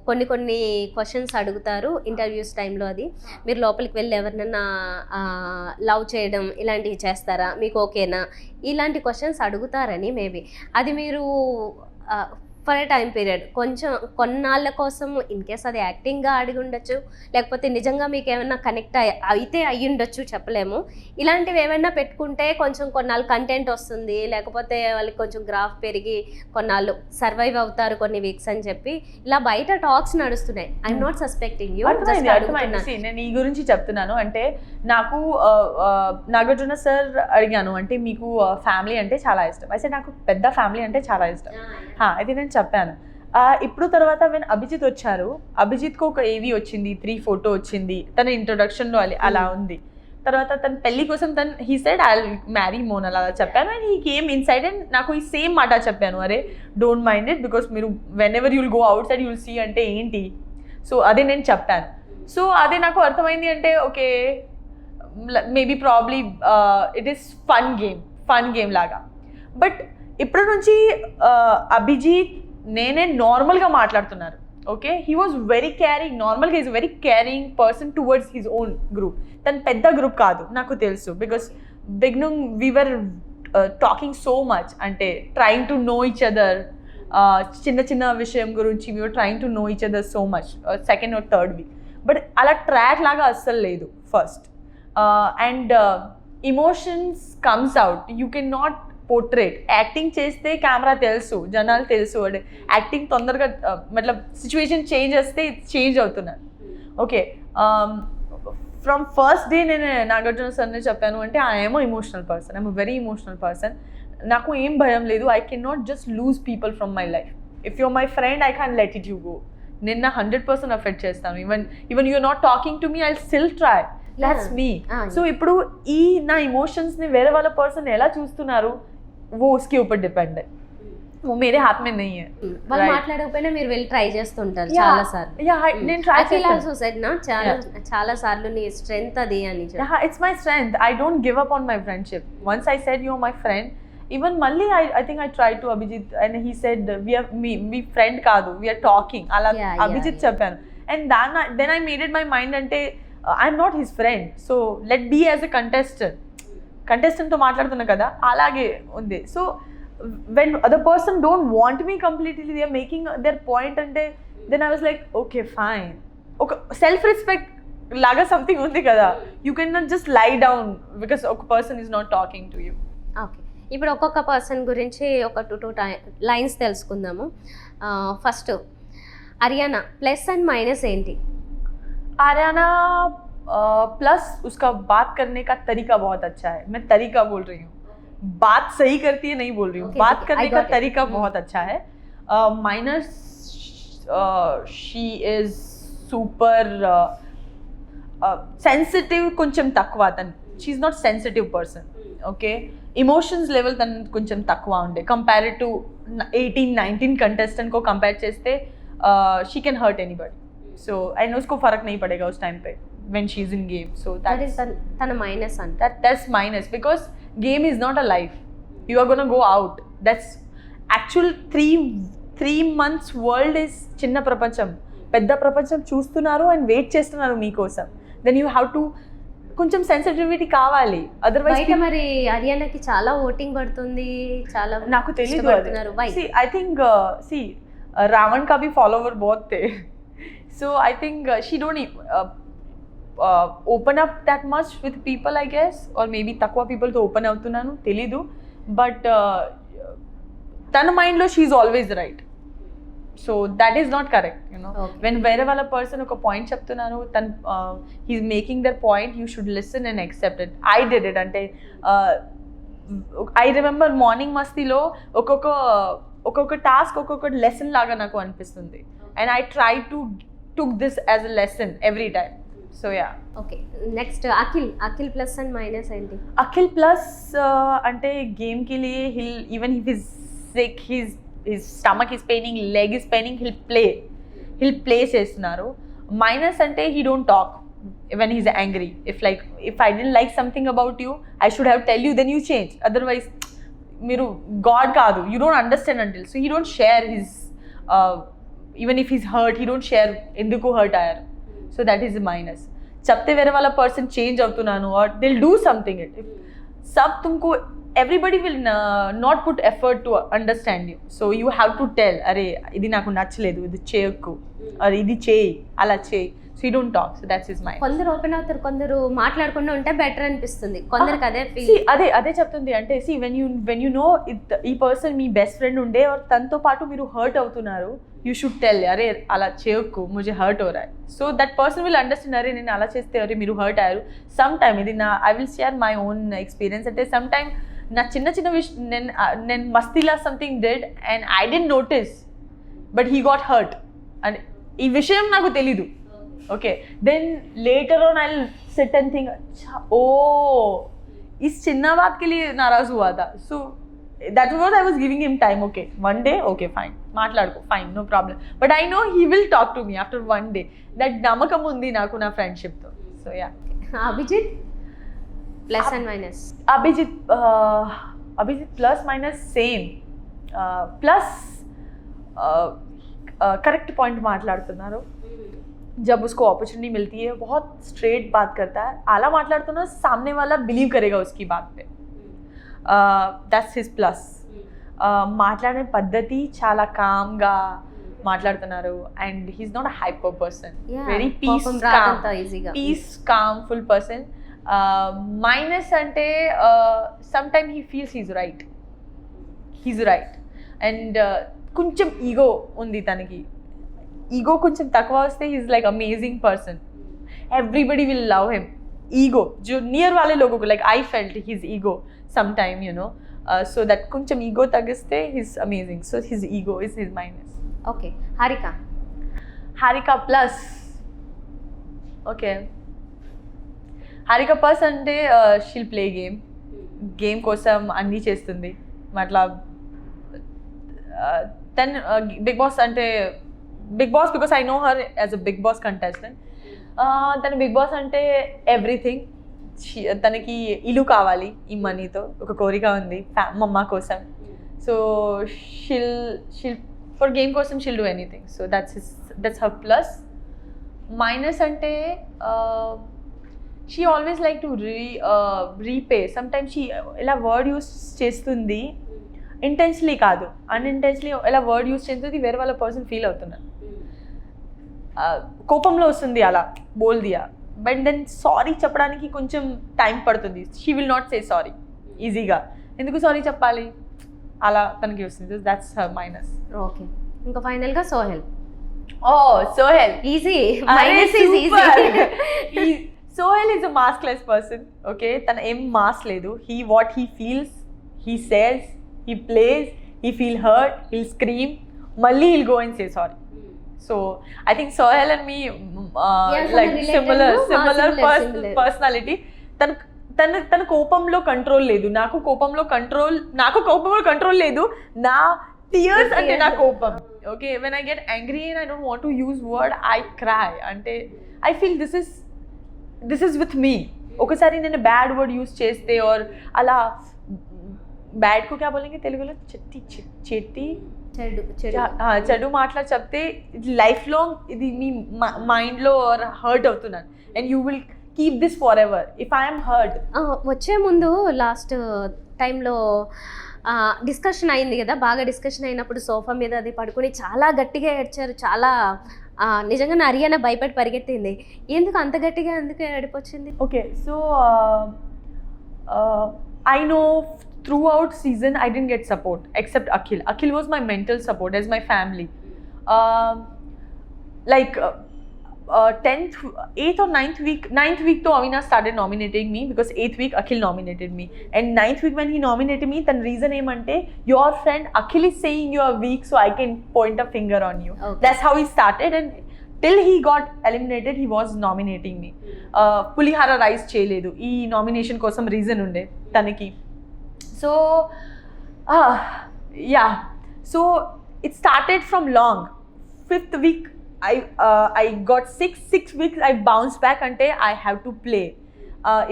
కొన్ని questions అడుగుతారు interviews టైంలో. అది మీరు లోపలికి వెళ్ళి ఎవరినైనా లవ్ చేయడం ఇలాంటివి చేస్తారా, మీకు ఓకేనా, ఇలాంటి క్వశ్చన్స్ అడుగుతారని. మేబీ అది మీరు ఫర్ ఏ టైం పీరియడ్ కొంచెం కొన్నాళ్ళ కోసం ఇన్ కేస్ అది యాక్టింగ్గా అడిగి ఉండొచ్చు, లేకపోతే నిజంగా మీకు ఏమైనా కనెక్ట్ అయితే అయ్యి ఉండొచ్చు, చెప్పలేము. ఇలాంటివి ఏమైనా పెట్టుకుంటే కొంచెం కొన్నాళ్ళు కంటెంట్ వస్తుంది, లేకపోతే వాళ్ళకి కొంచెం గ్రాఫ్ పెరిగి కొన్నాళ్ళు సర్వైవ్ అవుతారు కొన్ని వీక్స్ అని చెప్పి ఇలా బయట టాక్స్ నడుస్తున్నాయి. I'm not suspecting you. నేను ఈ గురించి చెప్తున్నాను. అంటే నాకు నాగార్జున సార్ అడిగాను అంటే మీకు ఫ్యామిలీ అంటే చాలా ఇష్టం. అయితే నాకు పెద్ద ఫ్యామిలీ అంటే చాలా ఇష్టం. అయితే నేను చెప్పాను. ఇప్పుడు తర్వాత when అభిజిత్ వచ్చారు, అభిజిత్కి ఒక ఏవి వచ్చింది, 3 photo వచ్చింది, తన ఇంట్రొడక్షన్లో అలా ఉంది. తర్వాత తన పెళ్లి కోసం he said I will marry Monal అలా చెప్పాను. And he came inside and నాకు ఈ సేమ్ మాట చెప్పాను, అరే డోంట్ మైండ్ ఇట్ బికాస్ మీరు whenever you'll go outside you'll see అంటే ఏంటి. సో అదే నేను చెప్పాను. సో అదే నాకు అర్థమైంది అంటే okay maybe probably it is fun game లాగా. బట్ ఇప్పటి నుంచి అభిజిత్ నేనే నార్మల్గా మాట్లాడుతున్నారు. Okay he was very caring నార్మల్గా is very caring person towards his own group. తను పెద్ద గ్రూప్ కాదు నాకు తెలుసు, because beginning we were talking so much, అంటే trying to know each other, చిన్న చిన్న విషయం గురించి we are trying to know each other so much second or third week. But అలా ట్రాక్ లాగా అస్సలు లేదు first. And emotions comes out, you can not portrait. Acting చేస్తే కెమెరా తెలుసు, జనాలు తెలుసు, అంటే యాక్టింగ్ తొందరగా మతలబ్ సిచ్యువేషన్ చేంజ్ వస్తే చేంజ్ అవుతున్నారు. ఓకే ఫ్రమ్ ఫస్ట్ డే నేను నాగార్జున సార్ని చెప్పాను అంటే I'm emotional person, I'm very emotional person. నాకు ఏం భయం లేదు, I can not just lose people from my life. If you're my friend I can let it you go. నిన్న 100% అఫెక్ట్ చేస్తాను. Even you're not talking to me I still try, that's me. So ఇప్పుడు ఈ నా ఇమోషన్స్ని వేరే వాళ్ళ person ఎలా చూస్తున్నారు वो उसके ऊपर डिपेंड है, वो मेरे हाथ में नहीं है. వాళ్ళు మాట్లాడకపోయినా మీరు వెళ్ళి ట్రై చేస్తుంటారు చాలా సార్లు. నేను try I feel also said na చాలా సార్లు నీ స్ట్రెంగ్త్ అది అని చెప్పి. Yeah, it's my strength. I don't give up on my friendship. Once I said you're my friend, even Malli I think I tried to Abhijit and he said we friend kaadu, we are talking ala Abhijit cheppanu, and then I made it my mind ante I'm not his friend, so let be as a కంటెస్టెంట్తో మాట్లాడుతున్నా కదా అలాగే ఉంది. So when other person don't want me completely, they are making their point అంటే then I was like okay fine. ఒక self respect లాగా something ఉంది కదా, you can not just lie down because ఒక person is not talking to you. Okay ఇప్పుడు ఒక్కొక్క person గురించి ఒక టూ లైన్స్ తెలుసుకుందాము. First Ariyana plus and minus ఏంటి? आर्याना प्लस उसका बात करने का तरीका बहुत अच्छा है. मैं तरीका बोल रही हूँ, बात सही करती है नहीं बोल रही हूँ. बात करने का तरीका बहुत अच्छा है. Minus she is super sensitive కొంచెం తక్కువ. తను she is not sensitive person. Okay emotions level తను కొంచెం తక్కువ ఉండే కంపేర్ టు 18-19 कंटेस्टेंट को कंपेयर చేస్తే she can hurt anybody. So and उसको फर्क नहीं पड़ेगा उस टाइम पे when she is in game. So that is tana minus and that's minus because game is not a life. You are going to go out. That's actual 3 months world is chinna prapancham. పెద్ద ప్రపంచం చూస్తున్నారు and wait చేస్తున్నారు మీకోసం. Then you have to కొంచెం sensitivity కావాలి. Otherwise మరి హర్యానాకి చాలా voting పడుతుంది, చాలా నాకు తెలియదు. ఐ థింక్ సి రావణ్ కా భీ ఫాలోవర్ बहुत थे. So I think she don't open up that much with people I guess, or maybe తక్కువ పీపుల్తో ఓపెన్ అవుతున్నాను తెలీదు. బట్ తన మైండ్లో she is always right. So that is not correct, you know. When వేరే వాళ్ళ పర్సన్ ఒక పాయింట్ చెప్తున్నాను, తను he's making their point, you should listen and accept it. I did it. అంటే ఐ రిమెంబర్ మార్నింగ్ మస్తీలో ఒక్కొక్క టాస్క్ ఒక్కొక్క లెసన్ లాగా నాకు అనిపిస్తుంది. And I try to took this as a lesson every time. So yeah. Okay next Akhil plus and minus ఏంటి? Akhil plus అంటే గేమ్కి లియే he'll even if he's sick, his stomach is paining, leg is paining, he'll play చేస్తున్నారు. Minus అంటే he don't talk when he's angry. If I didn't like something about you, I should have tell you, then you change. Otherwise మీరు God కాదు, you don't understand until. So he don't share his even if he's hurt, he don't share ఎందుకు hurt అయ్యారు. So that is a minus. చెప్తే వేరే వాళ్ళ person change అవుతున్నాను, or they'll do something. सब तुमको everybody will not put effort to understand you. So you have to tell, అరే ఇది నాకు నచ్చలేదు, ఇది చేయకు, అరే ఇది చేయి, అలా చేయి. So you don't talk. So that's his mind. కొందరు ఓపెన్ అవుతారు, కొందరు మాట్లాడకుండా ఉంటే బెటర్ అనిపిస్తుంది, కొందరికి అదే అదే చెప్తుంది. అంటే సి వెన్ యూ నో ఈ పర్సన్ మీ బెస్ట్ ఫ్రెండ్ ఉండే తనతో పాటు మీరు హర్ట్ అవుతున్నారు, యూ షుడ్ టెల్, అరే అలా చేయకు, ముझे హర్ట్ हो रहा है. So that person will understand, అరే నేను అలా చేస్తే అరే మీరు హర్ట్ అయ్యారు. సమ్ టైమ్ ఇది I will share my own experience. అంటే సమ్ టైమ్ నా చిన్న విషయం నేను మస్తీలా something did and I didn't notice, but he got hurt. And ఈ విషయం నాకు తెలీదు. Okay then later on I will sit and think, oh इस చిన్న बात के लिए नाराज हुआ था. So that was what I was giving him time. Okay, one day, okay, fine, మాట్లాడుకో, fine, no problem. But I know he will talk to me after one day. That నమ్మకం ఉంది నాకు నా ఫ్రెండ్షిప్తో. So yeah. Abhijit plus and minus? Abhijit plus minus same. Plus correct point माట్లాడుతున్నారు. जब उसको opportunity मिलती है बहुत स्ट्रेट बात करता है. आला మాట్లాడుతున్నా सामने वाला बिलीव करेगा उसकी बात पे. That's his plus. మాట్లాడే పద్ధతి చాలా కామ్గా మాట్లాడుతున్నారు and he's not a hyper person, very peace calmful person. Minus అంటే some time he feels he's right and కొంచెం ఈగో ఉంది తనకి. ఈగో కొంచెం తక్కువ వస్తే he's like amazing person, everybody will love him. Ego जो नियर वाले लोगों को like I felt his ego sometime, you know, so that కొంచెం ego తగ్గిస్తే he's amazing, so his ego is his minus. Okay, Harika plus. Okay, Harika plus అంటే she'll play game కోసం అన్నీ చేస్తుంది. మతలబ్ then Bigg Boss అంటే Bigg Boss because I know her as a Bigg Boss contestant. తన big boss అంటే everything. తనకి ఇల్లు కావాలి ఈ మనీతో, ఒక కోరిక ఉంది మమ్మ కోసం. సో షిల్ ఫర్ గేమ్ కోసం she'll do anything. So that's her plus. Minus అంటే she always like to repay. Sometimes she ఇలా వర్డ్ యూస్ చేస్తుంది, ఇంటెన్షనలీ కాదు, అన్ఇంటెన్షనలీ ఇలా వర్డ్ యూస్ చేస్తుంది, వేరే వాళ్ళ పర్సన్ ఫీల్ అవుతున్నారు. కోపంలో వస్తుంది అలా బోల్ దియా, బట్ దెన్ సారీ చెప్పడానికి కొంచెం టైం పడుతుంది. She will not say sorry ఈజీగా. ఎందుకు సారీ చెప్పాలి అలా తనకి వస్తుంది. That's her minus. ఓకే, ఇంకా ఫైనల్గా Sohail. Sohail easy. Sohail is a maskless person. Okay, తన ఏం మాస్ లేదు. What he feels he says, he plays, he feel hurt, he'll scream, మళ్ళీ he'll go and say sorry. So I think Sohail and me like similar personality. తన కోపంలో control లేదు, నాకు కోపంలో control లేదు. నా టీయర్స్ అంటే నా కోపం. Okay, when I get angry and I don't want to use word, I cry. అంటే I feel this is with me. ఒకసారి నేను బ్యాడ్ వర్డ్ యూస్ చేస్తే और అలా బ్యాడ్ को क्या बोलेंगे తెలుగులో, చెడు మాటలు చెప్తే లైఫ్ లాంగ్ ఇది మీ మైండ్లో హర్ట్ అవుతున్నాను. And you will keep this for ever if I'm hurt. వచ్చే ముందు లాస్ట్ టైంలో డిస్కషన్ అయింది కదా, బాగా డిస్కషన్ అయినప్పుడు సోఫా మీద అది పడుకొని చాలా గట్టిగా ఏడ్చారు. చాలా నిజంగా నా అరియానా భయపడి పరిగెత్తింది. ఎందుకు అంత గట్టిగా ఎందుకు ఏడిపొచ్చింది? Okay, so I know throughout season I didn't get support except Akhil. Akhil was my mental support as my family. Like 8th or 9th week to Avinash started nominating me because 8th week Akhil nominated me, and 9th week when he nominated me, then reason emante your friend Akhil is saying you are weak so I can point a finger on you. Okay. That's how he started, and till he got eliminated he was nominating me. Pulihara rice cheyaledu ee nomination kosam reason unde tanaki. So yeah, so it started from long. 5th week I got 6 weeks I bounced back ante I have to play.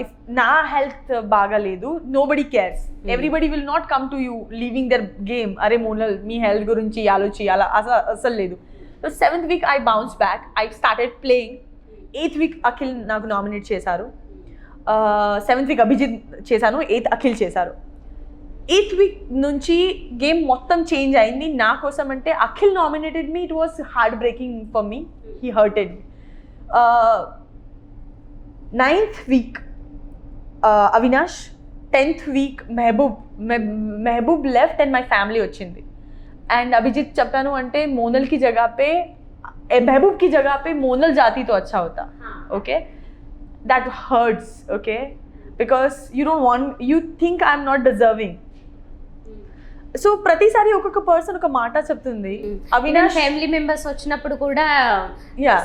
If na health baga ledu, nobody cares. Everybody will not come to you leaving their game. Are monal me health gurinchi alochiyala asal ledu. So 7th week I bounced back, I started playing. 8th week Akhil నాకు nominate చేశారు. 7th week Abhijit చేశాను, 8th Akhil చేశారు. 8th week నుంచి game మొత్తం change అయింది నా కోసం. అంటే Akhil nominated me, it was heart breaking for me, he hurted. 9th week Avinash, 10th week Mehboob left and my family వచ్చింది. एंड अभिजीत చెప్పాను అంటే మోనల్ की जगह पे महबूब की जगह पे मोनल जाती तो अच्छा होता. Okay, that hurts. Okay, because you think I'm not deserving. So ప్రతిసారి ఒక్కొక్క పర్సన్ ఒక మాట చెప్తుంది. అవినాష్ ఫ్యామిలీ మెంబర్స్ వచ్చినప్పుడు కూడా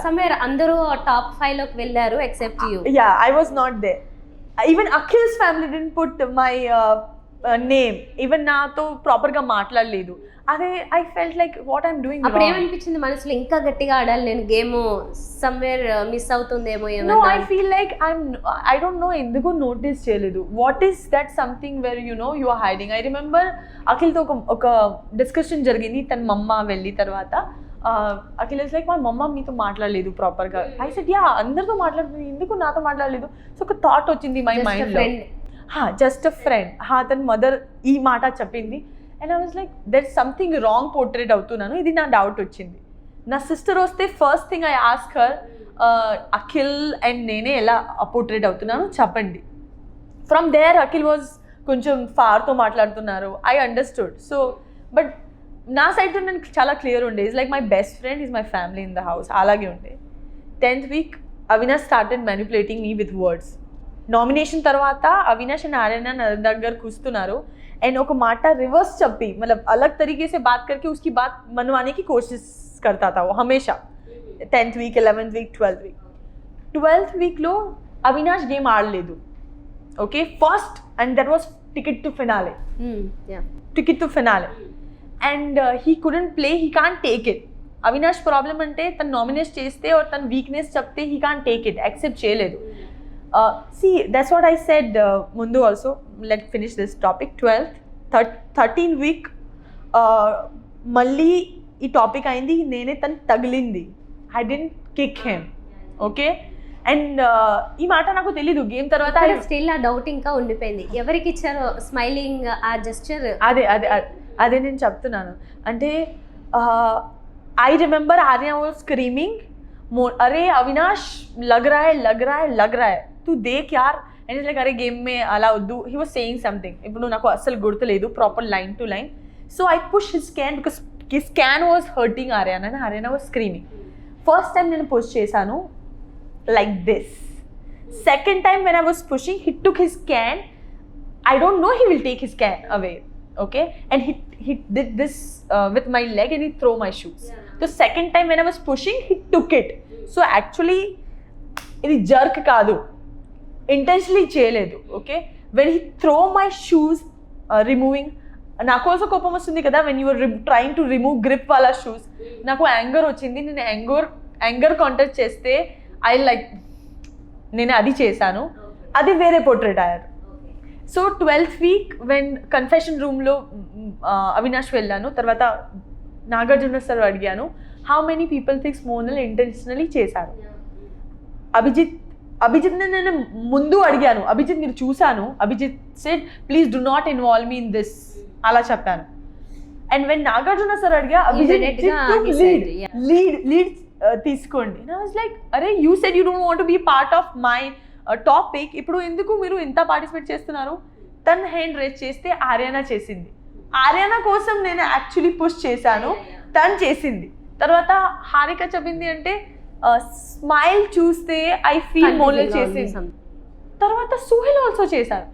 సమ్వేర్ అందరూ టాప్ 5 లోకి వెళ్ళారు except you. Yeah, I was not there. Even Akhil's family didn't put my name. Even నాతో ప్రాపర్గా మాట్లాడలేదు. అదే I felt like what I'm doing. అప్పుడు ఏమనిపించింది మనసులో, ఇంకా గట్టిగా ఆడాలి నేను గేమ్, సమ్వేర్ మిస్ అవుతుందేమో ఏమో. I feel like I don't know ఎందుకు నోటీస్ చేయలేదు. What is that something where you are hiding. I remember అఖిల్తో ఒక డిస్కషన్ జరిగింది తన మమ్మ వెళ్ళి తర్వాత. అఖిల్ ఇస్ లైక్ మా మమ్మ మీతో మాట్లాడలేదు ప్రాపర్గా. ఐ సెడ్ యా అందరితో మాట్లాడుతుంది, ఎందుకు నాతో మాట్లాడలేదు? సో ఒక థాట్ వచ్చింది మై మైండ్లో, జస్ట్ అ ఫ్రెండ్. తన మదర్ ఈ మాట చెప్పింది and I was like there something wrong portrait అవుతున్నాను, ఇది నా డౌట్ వచ్చింది. నా సిస్టర్ వస్తే first thing I ask her, Akhil and నేనే ఎలా పోర్ట్రేట్ అవుతున్నాను చెప్పండి. ఫ్రమ్ దేర్ అఖిల్ వాజ్ కొంచెం ఫార్తో మాట్లాడుతున్నారు, ఐ అండర్స్టూడ్. సో బట్ నా సైడ్ నేను చాలా క్లియర్ ఉండే, is like my best friend is my family in the house. అలాగే ఉండే. 10th week Avinash started manipulating me with words. Nomination తర్వాత అవినాష్ అండ్ ఆర్యన నా దగ్గర కూస్తున్నారు అండ్ ఒక మాట రివర్స్ చెప్పి मतलब अलग तरीके से बात करके उसकी बात मनवाने की कोशिश करता था वो हमेशा. 10th week 11th week 12th week లో అవినాష్ గేమ్ ఆడలేదు. Okay first and that was ticket to finale. Ticket to finale and he couldn't play, he can't take it. Avinash problem అంటే తను నామినేట్ చేస్తే और తన వీక్నెస్ చెప్తే he can't take it, accept చేయలేదు. See, that's what I said mundu also. Let's finish this topic. 13th week మళ్ళీ ఈ topic అయింది, నేనే తను తగిలింది. I didn't kick him. Okay and ఈ మాట నాకు తెలీదు. గేమ్ తర్వాత స్టిల్ ఆ డౌట్ ఇంకా ఉండిపోయింది, ఎవరికి ఇచ్చారో స్మైలింగ్ ఆ జెస్చర్. అదే నేను చెప్తున్నాను. అంటే I remember Arya was screaming, అరే అవినాష్ లగ్ రా హై తూ దేక్ యార్. అండ్ ఇట్స్ లైక్ అరే గేమ్ మే అలా వద్దు. హీ వాజ్ సేయింగ్ సంథింగ్, ఇప్పుడు నాకు అస్సలు గుర్తులేదు proper line to line. So I push his can because his can was hurting Ariyana and Ariyana was screaming. First time నేను పుష్ చేశాను like this. Second time when I was pushing, he took his can. I don't know he will take his can away, okay? And he did this with my leg and he throw my shoes. The second time when I was pushing, he took it. So actually ఇది jerk కాదు, intentionally చేయలేదు. okay? When he throw my shoes, removing, నాకు also కోపం వస్తుంది కదా when you were trying to remove grip వాళ్ళ shoes. నాకు anger వచ్చింది, నేను యాంగర్ కాంటెస్ట్ చేస్తే ఐ లైక్ నేను అది చేశాను, అది వేరే పోర్ట్రేట్ అయ్యారు. So 12th week when confession రూమ్లో అవినాష్ వెళ్ళాను, తర్వాత నాగార్జున సార్ అడిగాను how many people thinks Monal intentionally చేశారు. అభిజిత్ని నేను ముందు అడిగాను, అభిజిత్ మీరు చూశాను. Abhijit said please do not involve me in this అలా చెప్పాను. అండ్ వెన్ నాగార్జున సార్ అడిగా అభిజిత్ లీడ్ తీసుకోండి. ఐ వాజ్ లైక్ అరే you said you don't want to be part of my topic, ఇప్పుడు ఎందుకు మీరు ఇంత పార్టిసిపేట్ చేస్తున్నారు? తన హ్యాండ్ రేజ్ చేస్తే ఆర్యానా చేసింది. ఆర్యానా కోసం నేను యాక్చువల్లీ పుష్ చేశాను, తను చేసింది. తర్వాత హారిక చెప్పింది అంటే స్మైల్ చూస్తే ఐ ఫీల్ మోనల్ చేసింది. తర్వాత సుహెల్ ఆల్సో చేశారు.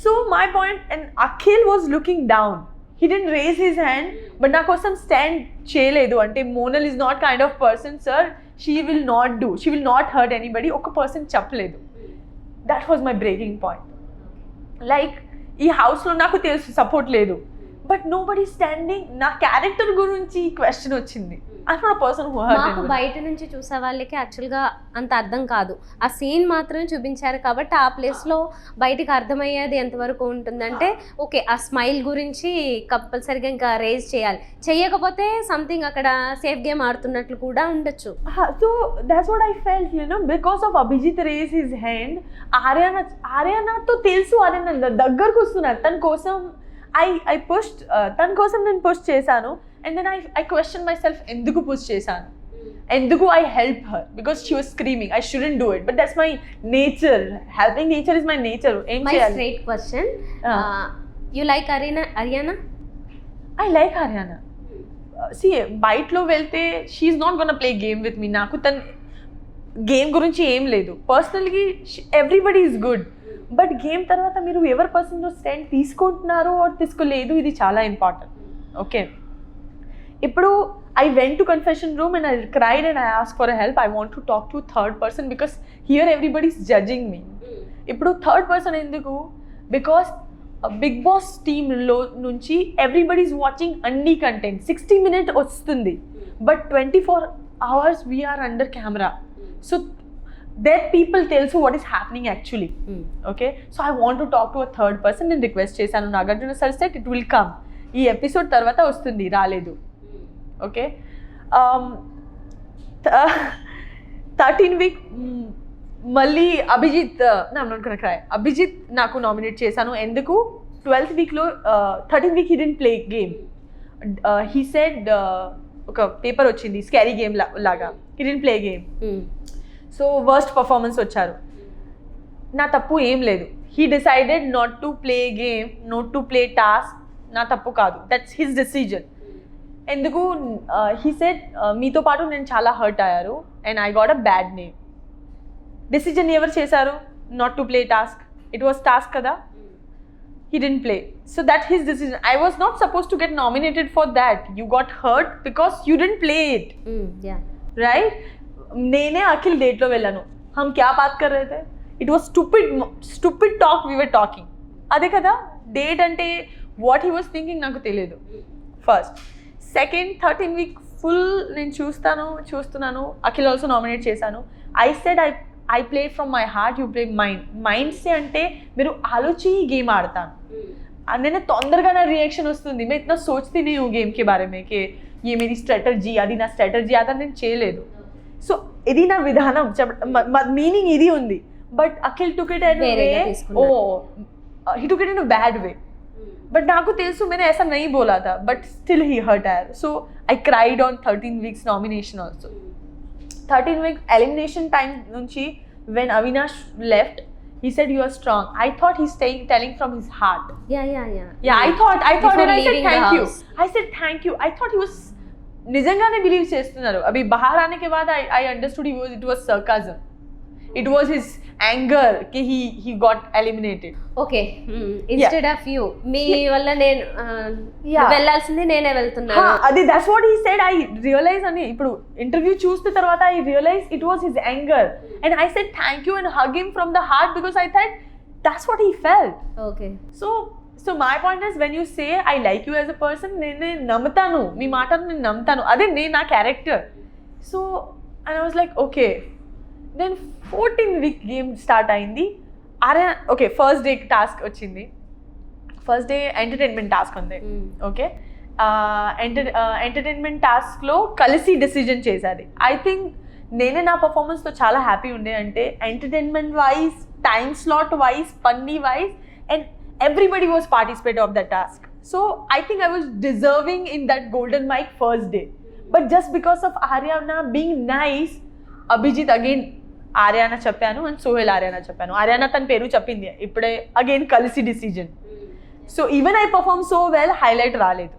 So my point and Akhil was looking down, he didn't raise his hand, but na kosam stand cheyaledu ante Monal is not kind of person sir, she will not hurt anybody oka person cheppaledu. That was my breaking point. Like ee house lo naku telusu support ledu, but nobody standing na character gurinchi question ochindi. I'm not a person who hurt మాకు బయట నుంచి చూసే వాళ్ళకి యాక్చువల్గా అంత అర్థం కాదు, ఆ సీన్ మాత్రం చూపించారు కాబట్టి ఆ ప్లేస్లో బయటికి అర్థమయ్యేది ఎంతవరకు ఉంటుందంటే ఓకే ఆ స్మైల్ గురించి కంపల్సరీగా ఇంకా రేజ్ చేయాలి, చేయకపోతే సంథింగ్ అక్కడ సేఫ్ గేమ్ ఆడుతున్నట్లు కూడా ఉండొచ్చు. So that's what I felt because of Abhijit raise his hand. ఆర్యానాతో తెలుసు ఆర్యానా దగ్గరకు వస్తున్నారు, తన కోసం ఐ పుష్, తన కోసం నేను పుష్ చేశాను. And then I questioned myself, ఎందుకు push చేశాను, ఎందుకు I help her, because she was screaming. I shouldn't do it, but that's my nature. Helping nature is my nature. My straight question, you like Aryana? I like Aryana. See, బయటలో వెళ్తే she is not gonna play game with me. నాకు తన game గురించి ఏం లేదు. పర్సనల్గా everybody is good, but game తర్వాత మీరు ఎవరి పర్సన్తో స్టాండ్ తీసుకుంటున్నారో తీసుకోలేదు, ఇది చాలా ఇంపార్టెంట్. ఓకే ఇప్పుడు I went to confession room and I cried and I asked for a help. I want to talk to a third person because here everybody is judging me. ఇప్పుడు third person ఎందుకు? Because big boss టీంలో నుంచి everybody is watching అన్ని content. 60 minutes వస్తుంది, but 24 hours we are under camera. So that people తెలుసు what is happening actually. Okay so I want to talk to a third person. నేను request చేశాను Nagarjuna sir said it will come, ఈ episode తర్వాత వస్తుంది, రాలేదు. Okay 13 week మళ్ళీ అభిజిత్ అభిజిత్ నాకు nominate చేశాను. ఎందుకు 12th వీక్లో 13th week he didn't play game. He said ఒక పేపర్ వచ్చింది స్కారీ గేమ్ లాగా, he didn't play game. So worst performance వచ్చారు. నా తప్పు ఏం లేదు. He decided not to play game, not to play task. నా తప్పు కాదు, దట్స్ హిస్ డెసిజన్. ఎందుకు హీ సెడ్ మీతో పాటు నేను చాలా హర్ట్ అయ్యారు and I got a bad name. Decision ఎవరు చేశారు? Not to play task. It was task కదా, he didn't play. So that's his decision. I was not supposed to get nominated for that. You got hurt because you didn't play it. Yeah. Right? నేనే అఖిల్ డేట్లో వెళ్ళాను. हम क्या बात कर रहे थे? It was stupid talk we were talking. అదే కదా డేట్ అంటే what he was thinking నాకు తెలియదు. ఫస్ట్ సెకండ్ 13 వీక్ ఫుల్ నేను చూస్తున్నాను. అఖిల్ ఆల్సో నామినేట్ చేశాను. I said I play from my heart, you play mind. Mind say అంటే మీరు ఆలోచి గేమ్ ఆడతాను. నేను తొందరగా నా రియాక్షన్ వస్తుంది. मैं इतना सोचती नहीं हूँ गेम के बारे में कि ये मेरी स्ट्रेटजी, అది నా స్ట్రాటజీ, అదని నేను చేయలేదు. సో ఇది నా విధానం, మీనింగ్ ఇది ఉంది. But Akhil took it and way, he took it in a bad way. But నాకు తెలుసు मैंने ऐसा नहीं बोला था, but still he hurt her. So I cried on 13 weeks nomination also. 13 week elimination time nunchi when Avinash left, he said you are strong. I thought he's telling from his heart. Yeah, I thought and I said thank you. Thank you. I thought he was నిజంగానే believe చేస్తున్నారు. అవి బహార్ ఆనే కే బాద్ I understood it was sarcasm. It was his anger ki he got eliminated. Okay. Instead of you, me వల్ల నేను వెళ్ళాల్సింది నేనే వెళ్తున్నాను. అది that's what he said. I realized అని ఇప్పుడు ఇంటర్వ్యూ చూసిన తర్వాత I realized it was his anger and I said thank you and hug him from the heart because I thought that's what he felt. Okay. So my point is when you say I like you as a person, నేను నమ్ముతాను, మీ మాటను నేను నమ్ముతాను, అదే నేను నా character. So and I was like okay. Then 14th week game start అయింది. Okay first day task వచ్చింది. ఫస్ట్ డే ఎంటర్టైన్మెంట్ టాస్క్ ఉంది. ఓకే ఎంటర్టైన్మెంట్ టాస్క్లో కలిసి డెసిజన్ చేసేది. ఐ థింక్ నేనే నా పర్ఫార్మెన్స్తో చాలా హ్యాపీ ఉండే. అంటే entertainment wise, time slot wise, funny wise and everybody was participate of the task. So I think I was deserving in that golden mic first day. But just because of Ariyana being nice, Abhijit again Ariyana చెప్పాను and Sohel Ariyana చెప్పాను. ఆర్యానా తన పేరు చెప్పింది ఇప్పుడే, again కలిసి decision. So even I perform so well, highlight రాలేదు.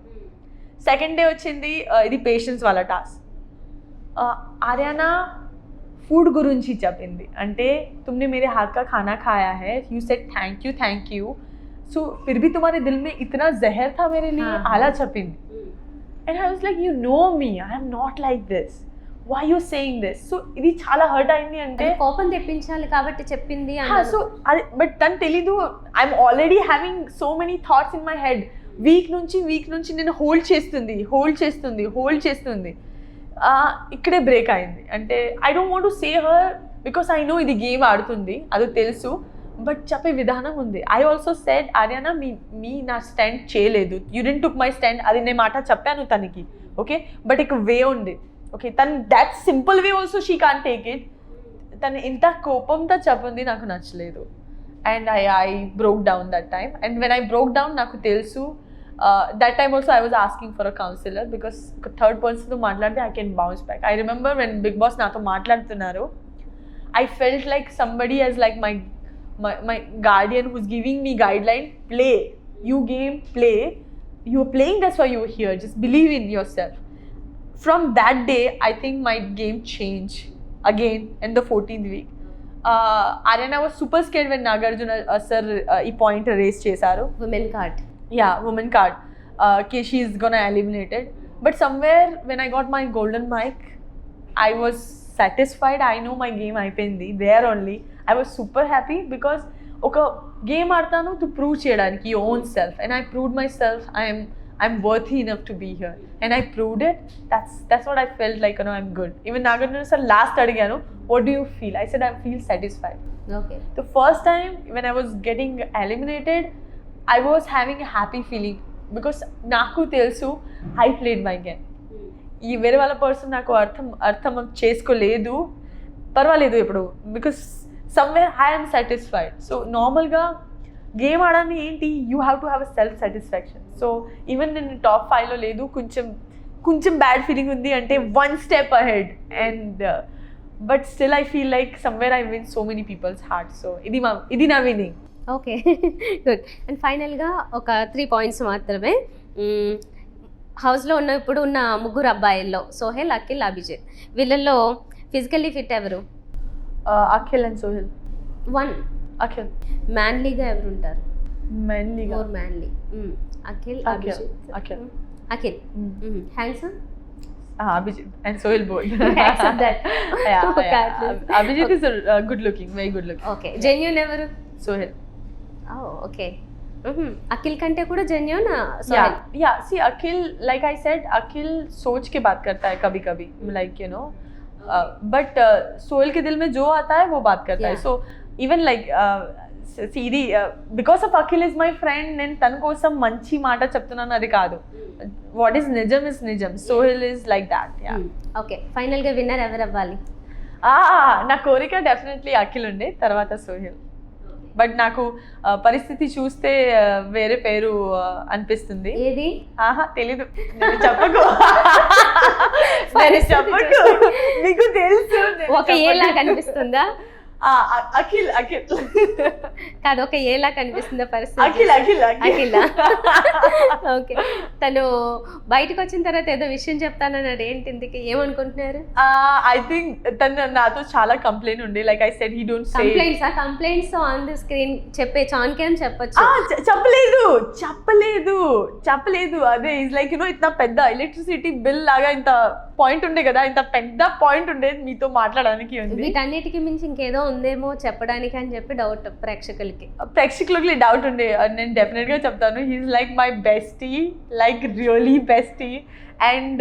Second day వచ్చింది ఇది పేషెన్స్ వాళ్ళ టాస్క్. ఆర్యానా ఫుడ్ గురించి చెప్పింది. అంటే तुमने मेरे हाथ का खाना खाया है, you said thank you, so फिर भी तुम्हारे दिल में इतना जहर था मेरे लिए, అలా చెప్పింది. And I was like you know me, I am not like this, why you saying this? So ఇది చాలా హర్ట్ అయింది. అంటే కోపం తెప్పించాలి కాబట్టి చెప్పింది. సో అది బట్ తను తెలీదు I'm already having so many thoughts in my head. Week నుంచి నేను హోల్డ్ చేస్తుంది. ఇక్కడే బ్రేక్ అయింది. అంటే I don't want to say her because I know ఇది గేమ్ ఆడుతుంది, అది తెలుసు, బట్ చెప్పే విధానం ఉంది. ఐ ఆల్సో సెడ్ ఆర్యానా మీ నా స్టాండ్ చేయలేదు, you didn't took my stand, అది నేను మాట చెప్పాను తనకి. ఓకే బట్ ఇక వే ఉంది. ఓకే తను that simple way also she can take it. తను ఇంత కోపంతో చెప్పింది నాకు నచ్చలేదు. And I broke down that time. And when I broke down నాకు తెలుసు that time also I was asking for a counselor because third person to మాట్లాడితే I can bounce back. I remember when Big Boss నాతో మాట్లాడుతున్నారు, I felt like somebody as like my guardian who's giving me guideline, play, you game, play, you're playing, that's why you're here, just believe in yourself. From that day I think my game changed again in the 14th week. Aryana was super scared when Nagarjuna sir ఈ point raise చేశారు, women card, she is gonna eliminate it. But somewhere when I got my golden mic, I was satisfied. I know my game అయిపోయింది there only. I was super happy because ఒక game ఆడతాను to prove చేయడానికి your own self, and I proved myself. I'm worthy enough to be here and I proved it. That's what I felt like, you know, I'm good. Even Nagarjuna sir last అడిగాను, what do you feel? I said I feel satisfied. Okay. The first time when I was getting eliminated, I was having a happy feeling because నాకు తెలుసు I played my game. ఈ వేరే వాళ్ళ person నాకు అర్థం చేసుకోలేదు, పర్వాలేదు ఇప్పుడు, because somewhere I'm satisfied. So నార్మల్గా గేమ్ ఆడని ఏంటి, you have to have a self satisfaction. So even నేను టాప్ 5లో లేదు, కొంచెం బ్యాడ్ ఫీలింగ్ ఉంది అంటే 1 step ahead, and but still I feel like somewhere I win so many peoples heart. So ఇది నా విన్నింగ్. Okay, good. అండ్ ఫైనల్గా ఒక 3 points మాత్రమే. హౌస్లో ఇప్పుడు ఉన్న 3 అబ్బాయిల్లో సోహెల్, అఖిల్, అభిజిత్, వీళ్ళల్లో ఫిజికల్లీ ఫిట్ ఎవరు? అఖిల్ అండ్ సోహెల్. 1 అఖిల్. మ్యాన్లీగా ఎవరు ఉంటారు? మ్యాన్లీగా more manly. Akhil, Abhijit. Akhil. Akhil. Handsome? Abhijit and Sohail both. Accept that. Yeah, Okay, yeah. at least. Abhijit is good looking, very good looking. Okay, genuine ఎవరు? Sohail. ఓకే. అఖిల్ కంటే కూడా genuine Yeah, yeah. See, Akhil, like I said, Akhil सोच के बात करता है कभी कभी, like you know, but Sohail के दिल में जो आता है वो बात करता है. Yeah. So even like see, because of Akhil is my friend, నేను తన కోసం మంచి మాట చెప్తున్నాను అది కాదు. వాట్ ఈస్ నిజం ఇస్ నిజం. Sohail is like that. Yeah. Okay, ఫైనల్గా విన్నర్ ఎవరు అవ్వాలి? నా కోరిక డెఫినెట్లీ అఖిల్ ఉండే, తర్వాత సోహెల్. బట్ నాకు పరిస్థితి చూస్తే వేరే పేరు అనిపిస్తుంది. ఏది? తెలీదు, నేను చెప్పకు. మీకు తెలుసు. ఒక ఏలా కనిపిస్తుందా? అఖిల్ కాదు, ఒక ఏలా కనిపిస్తుందా పరిస్థితి? అఖిల్. ఓకే, తను బయటకు వచ్చిన తర్వాత ఏదో విషయం చెప్తానన్నాడు, ఏంటి ఇందుకు ఏమనుకుంటున్నారు? ఐ థింక్ తను నాతో చాలా కంప్లైంట్ ఉండే, like I said he don't say complaints on the screen చెప్పేచ్చు, ఆన్ క్యామ్ చెప్పొచ్చు. చెప్పలేదు. అదే ఇస్ లైక్ యూనో ఇంత పెద్ద ఎలక్ట్రిసిటీ బిల్ లాగా ఇంత పాయింట్ ఉండే కదా, ఇంత పెద్ద పాయింట్ ఉండే మీతో మాట్లాడడానికి ఉంది. వీటన్నిటికీ మించి ఇంకేదో ఉందేమో చెప్పడానికి అని చెప్పి డౌట్ ప్రేక్షకులకి డౌట్ ఉండే. నేను డెఫినెట్ గా చెప్తాను, he's like my bestie, like really bestie. And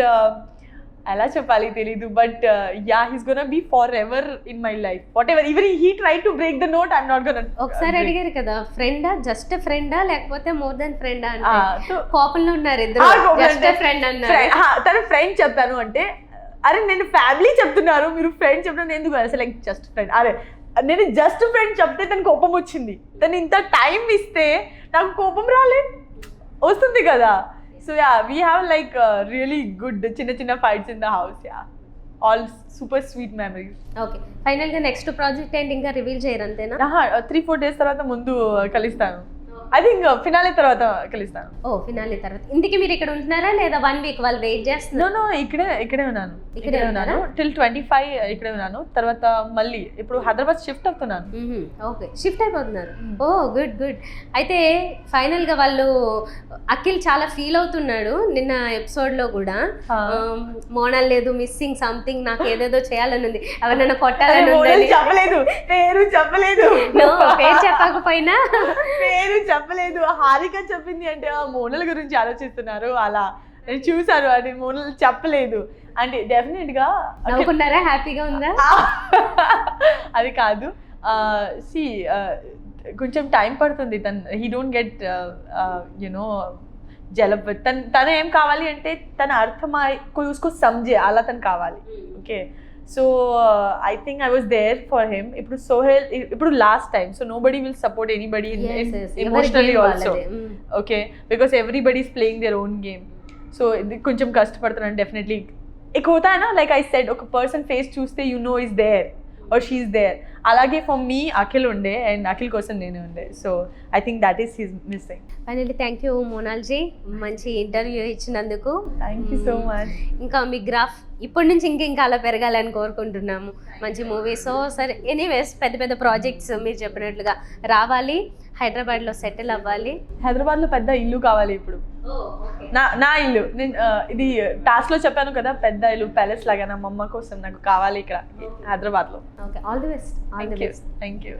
ఎలా చెప్పాలి తెలీదు, but yeah, he's gonna be forever in my life. Whatever even he try to break the note, I'm not gonna. ఒకసారి అడిగారు కదా, ఫ్రెండా, just ఫ్రెండా లేకపోతే more than ఫ్రెండా అంటే కోపంలో ఉన్నారు ఇద్దరు. జస్ట్ ఫ్రెండ్ అన్నారు. తన ఫ్రెండ్ చెప్పాను అంటే, అరే నేను ఫ్యామిలీ చెప్తున్నారు, మీరు ఫ్రెండ్ చెప్తున్నారు ఎందుకు? అసలు లైక్ జస్ట్ ఫ్రెండ్. అరే నేను జస్ట్ ఫ్రెండ్ చెప్తే తనకు కోపం వచ్చింది. తను ఇంత టైం ఇస్తే నాకు కోపం వస్తుంది కదా. So yeah, we have like really good చిన్న fights in the house. Yeah, all super sweet memories. Okay, final గా నెక్స్ట్ ప్రాజెక్ట్ ఏంటి ఇంకా రివీల్ చేయరు అంతేనా? 3-4 days తర్వాత ముందు కలుస్తాను. ఐ థింక్ ఫినాలే తర్వాత కలుస్తాను. ఫినాలే తర్వాత. ఇందుకే మీరు ఇక్కడ ఉంటున్నారా లేదా 1 week వాళ్ళు వెయిట్ చేస్తున్నారు? నో, ఇక్కడే ఉన్నాను till 25 ఇక్కడే ఉన్నాను. తర్వాత మళ్ళీ ఇప్పుడు హైదరాబాద్ షిఫ్ట్ అవుతున్నాను. ఓకే, షిఫ్ట్ అయిపోతున్నారు. గుడ్. అయితే ఫైనల్ గా వాళ్ళు అఖిల్ చాలా ఫీల్ అవుతున్నాడు నిన్న ఎపిసోడ్ లో కూడా. మోనాల్ లేదు, మిస్సింగ్ సంథింగ్, నాకు ఏదేదో చేయాలని ఉంది, ఎవరినైనా కొట్టాలని ఉంది. పేరు చెప్పలేదు. పేరు చెప్పకపోయినా పేరు చెప్పలేదు. హారిక చెప్పింది అంటే మోనల్ గురించి ఆలోచిస్తున్నారు అలా నేను చూసాను. అది మోనల్ చెప్పలేదు అంటే డెఫినెట్ గా నవ్వుకున్నారా? హ్యాపీగా ఉందా? అది కాదు. సి కొంచెం టైం పడుతుంది. He don't get you know jealous. తన ఏం కావాలి అంటే తన అర్థమై ఉస్కో సమझे అలా తను కావాలి. Okay, so I think I was there for him. ఇప్పుడు Sohail, ఇప్పుడు last time, so nobody will support anybody emotionally also. Okay, because everybody is playing their own game. So కొంచెం కష్టపడుతున్నాను డెఫినెట్లీ. एक होता है ना, like I said, ఒక person face చూస్తే you know is there or she is there. అలాగే for me Akhil ఉండే అండ్ అఖిల్ కోసం నేనే ఉండే. So I think that is his missing. Finally thank you Monal ji, మంచి ఇంటర్వ్యూ ఇచ్చినందుకు. Thank you so much. ఇంకా మీ గ్రాఫ్ ఇప్పటి నుంచి ఇంకా అలా పెరగాలని కోరుకుంటున్నాము. మంచి మూవీస్, సరే ఎనీవేస్ పెద్ద ప్రాజెక్ట్స్ మీరు చెప్పినట్లుగా రావాలి, హైదరాబాద్లో సెటిల్ అవ్వాలి. హైదరాబాద్లో పెద్ద ఇల్లు కావాలి ఇప్పుడు. నా ఇల్లు నేను ఇది టాస్క్ లో చెప్పాను కదా, పెద్ద ఇల్లు ప్యాలెస్ లాగా నా మమ్మ కోసం నాకు కావాలి ఇక్కడ హైదరాబాద్లో. Okay, all the best. Thank you.